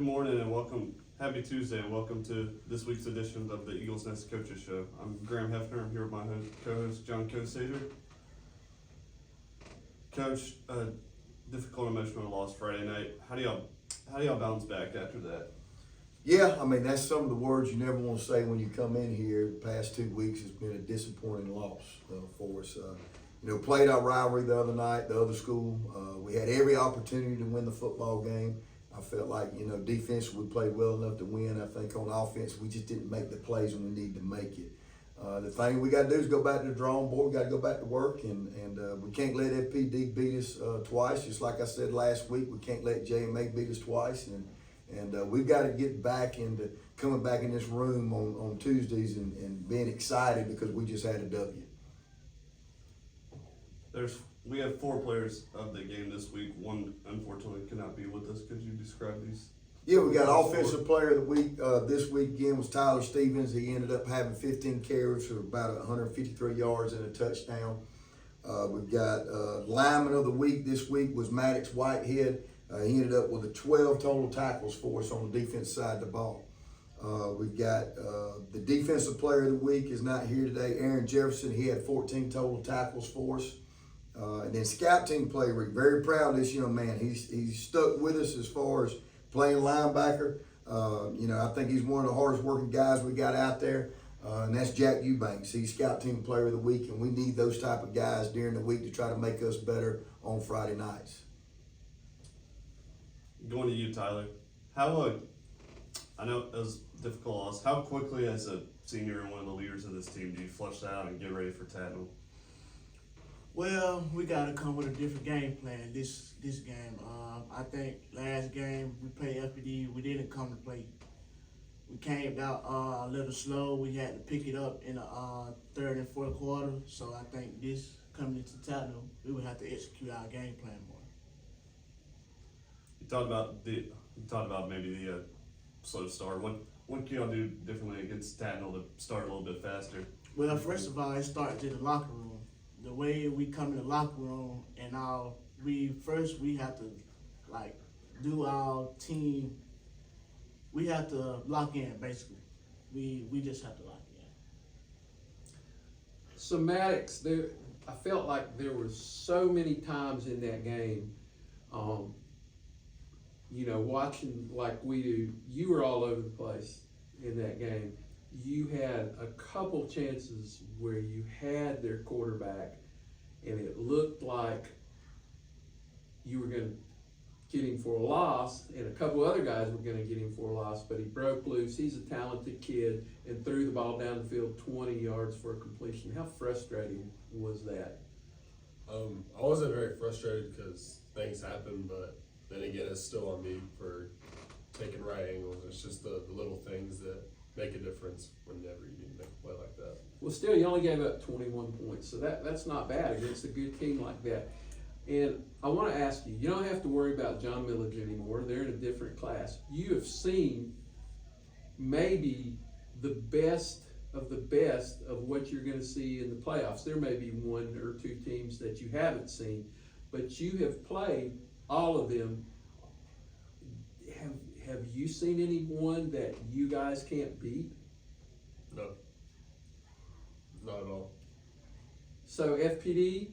Good morning and welcome. Happy Tuesday and welcome to this week's edition of the Eagles Nest Coaches Show. I'm Graham Hefner. I'm here with my co-host John Kosader. Coach, difficult emotional loss Friday night. How do y'all bounce back after that? Yeah, I mean, that's some of the words you never want to say when you come in here. The past 2 weeks has been a disappointing loss for us. Played our rivalry the other night, the other school. We had every opportunity to win the football game. I felt like, defense we played well enough to win. I think on offense, we just didn't make the plays when we needed to make it. The thing we got to do is go back to the drawing board. We got to go back to work, and we can't let FPD beat us twice. Just like I said last week, we can't let JMA beat us twice, and we've got to get back into coming back in this room on Tuesdays and being excited because we just had a W. We have 4 players of the game this week. One unfortunately cannot be with us. Could you describe these? Yeah, we got offensive player of the week this week again was Tyler Stevens. He ended up having 15 carries for about 153 yards and a touchdown. We've got lineman of the week this week was Maddox Whitehead. He ended up with 12 total tackles for us on the defense side of the ball. We've got the defensive player of the week is not here today, Aaron Jefferson. He had 14 total tackles for us. And then scout team player, we're very proud of this young man. He's stuck with us as far as playing linebacker. I think he's one of the hardest working guys we got out there. And that's Jack Eubanks. He's scout team player of the week, and we need those type of guys during the week to try to make us better on Friday nights. Going to you, Tyler. I know it was a difficult loss. How quickly, as a senior and one of the leaders of this team, do you flush that out and get ready for Tatnall? Well, we got to come with a different game plan this game. I think last game we played FPD, we didn't come to play. We came out a little slow. We had to pick it up in the third and fourth quarter. So I think this coming into Tatnall, we would have to execute our game plan more. You talked about maybe the slow start. What can y'all do differently against Tatnall to start a little bit faster? Well, first of all, it starts in the locker room. The way we come in the locker room and we have to do our team. We have to lock in basically. We just have to lock in. So Maddox, I felt like there were so many times in that game, watching like we do. You were all over the place in that game. You had a couple chances where you had their quarterback, and it looked like you were going to get him for a loss, and a couple other guys were going to get him for a loss, but he broke loose. He's a talented kid and threw the ball down the field 20 yards for a completion. How frustrating was that? I wasn't very frustrated because things happen, but then again, it's still on me for taking right angles. It's just the little things that make a difference whenever you make a play like that. Well, still, you only gave up 21 points, so that's not bad against a good team like that. And I want to ask you, you don't have to worry about John Millage anymore. They're in a different class. You have seen maybe the best of what you're going to see in the playoffs. There may be 1 or 2 teams that you haven't seen, but you have played all of them. Have you seen anyone that you guys can't beat? No, not at all. So FPD,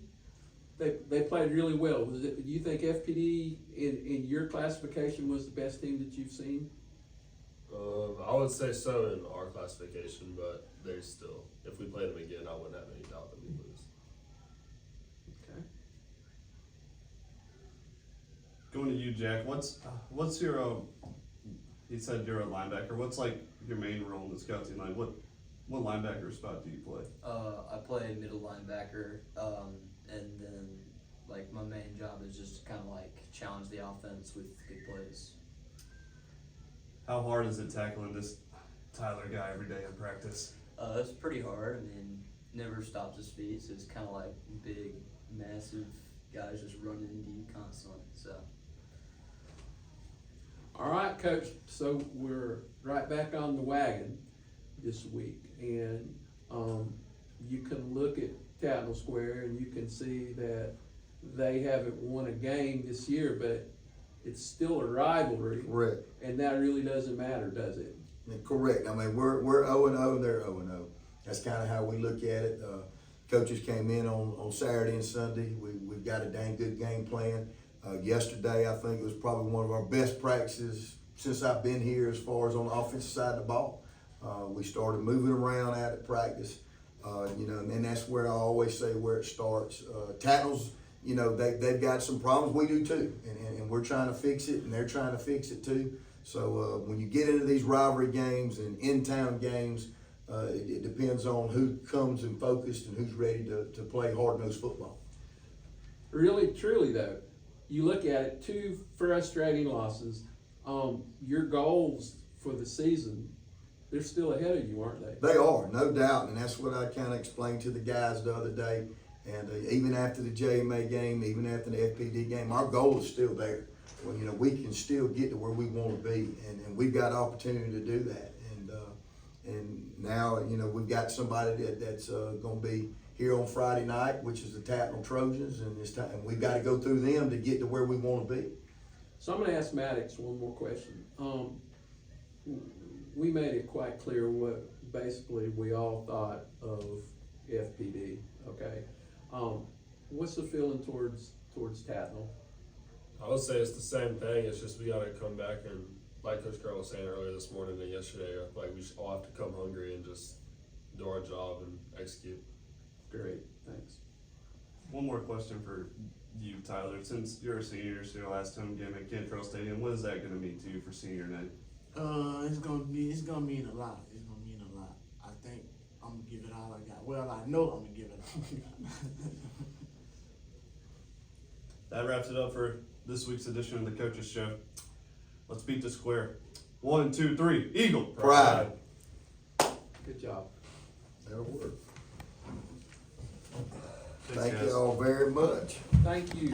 they played really well. Do you think FPD in your classification was the best team that you've seen? I would say so in our classification, but there's still, if we played them again, I wouldn't have any doubt that we'd lose. Okay. Going to you, Jack. What's your he said you're a linebacker. What's like your main role in the scout team? Like what linebacker spot do you play? I play middle linebacker, and then my main job is just to kind of challenge the offense with good plays. How hard is it tackling this Tyler guy every day in practice? It's pretty hard. I mean, never stops his feet, so it's kind of like big, massive guys just running deep constantly. So. All right, Coach. So we're right back on the wagon this week, and you can look at Tatnall Square and you can see that they haven't won a game this year, but it's still a rivalry, Correct. and that really doesn't matter, does it? Correct. I mean, we're 0-0 and they're 0-0. That's kind of how we look at it. Coaches came in on Saturday and Sunday. We've got a dang good game plan. Yesterday, I think it was probably one of our best practices since I've been here as far as on the offensive side of the ball. We started moving around out at practice, and that's where I always say where it starts. Tackles, they've got some problems. We do too, and we're trying to fix it, and they're trying to fix it too. So when you get into these rivalry games and in-town games, it depends on who comes and focused and who's ready to play hard-nosed football. Really, truly though, you look at it, 2 frustrating losses. Your goals for the season, they're still ahead of you, aren't they? They are, no doubt, and that's what I kind of explained to the guys the other day. And even after the JMA game, even after the FPD game, our goal is still there. Well, we can still get to where we want to be, and we've got opportunity to do that. And now, we've got somebody that's going to be here on Friday night, which is the Tatnall Trojans, and this time we've got to go through them to get to where we want to be. So I'm going to ask Maddox one more question. We made it quite clear what basically we all thought of FPD. Okay, what's the feeling towards Tatnall? I would say it's the same thing. It's just we got to come back and, like Coach Carroll was saying earlier this morning and yesterday, like we all have to come hungry and just do our job and execute. Great, thanks. One more question for you, Tyler. Since you're a senior, so your last home game at Cantrell Stadium, what is that going to mean to you for senior night? It's gonna mean a lot. It's gonna mean a lot. I think I'm gonna give it all I got. Well, I know I'm gonna give it all I got. That wraps it up for this week's edition of the Coaches Show. Let's beat the square. 1, 2, 3, Eagle. Pride. Good job. That'll work. Thanks, Thank guys. you all very much. Thank you.